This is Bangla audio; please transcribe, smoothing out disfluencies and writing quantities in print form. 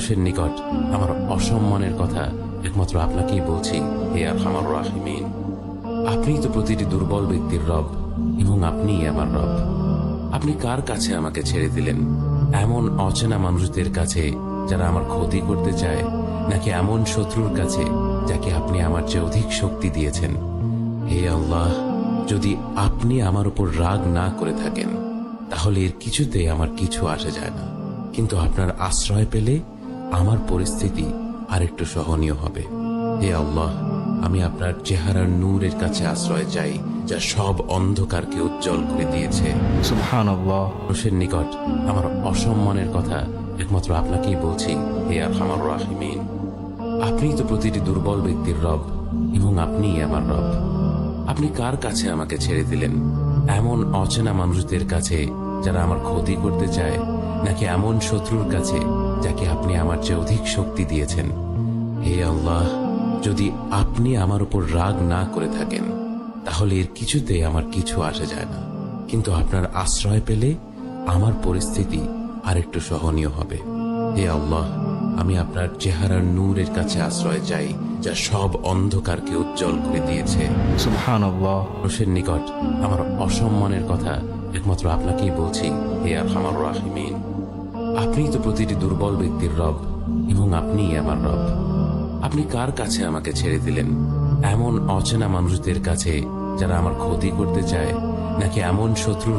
মানুষের নিকট আমার অসম্মানের কথা একমাত্র আপনাকেই বলছি, হে আরহামার রাহিমিন। আপনিই তো প্রতিটি দুর্বল ব্যক্তির রব এবং আপনিই আমার রব। আপনি কার কাছে আমাকে ছেড়ে দিলেন? এমন অচেনা মানুষদের কাছে যারা আমার ক্ষতি করতে চায়, নাকি এমন শত্রুর কাছে যাকে আপনি আমার চেয়ে অধিক শক্তি দিয়েছেন? হে আল্লাহ, যদি আপনি আমার উপর রাগ না করে থাকেন তাহলে এর কিছুতে আমার কিছু আসে যায় না, কিন্তু আপনার আশ্রয় পেলে আমার পরিস্থিতি আরেকটু সহনীয় হবে। হে আল্লাহ, আমি আপনার চেহারার নূরের কাছে আশ্রয় চাই, যা সব অন্ধকারকে উজ্জ্বল করে দিয়েছে। সুবহানাল্লাহ। মানুষের নিকট আমার অসম্মানের কথা একমাত্র আপনাকেই বলছি, হে আরহামার রাহিমিন। আপনিই তো প্রতিটি দুর্বল ব্যক্তির রব এবং আপনিই আমার রব। আপনি কার কাছে আমাকে ছেড়ে দিলেন? এমন অচেনা মানুষদের কাছে যারা আমার ক্ষতি করতে চায়, নাকি এমন শত্রুর কাছে যাকে আপনি আমার চেয়ে অধিক শক্তি দিয়েছেন? হে আল্লাহ, যদি আপনি আমার উপর রাগ না করে থাকেন তাহলে এর কিছুতে আমার কিছু আসে যায় না, কিন্তু আপনার আশ্রয় পেলে আমার পরিস্থিতি আরেকটু সহনীয় হবে। হে আল্লাহ, আমি আপনার চেহারার নূরের কাছে আশ্রয় চাই, যা সব অন্ধকারকে উজ্জ্বল করে দিয়েছে। সুবহানাল্লাহ। মানুষের নিকট আমার অসম্মানের কথা একমাত্র আপনাকেই বলছি, হে আরহামার রাহিমিন। আপনিই তো প্রতিটি দুর্বল ব্যক্তির রব এবং আপনিই আমার রব। আপনি কার কাছে আমাকে ছেড়ে দিলেন? এমন অচেনা মানুষদের কাছে যারা আমার ক্ষতি করতে চায়, নাকি এমন শত্রুর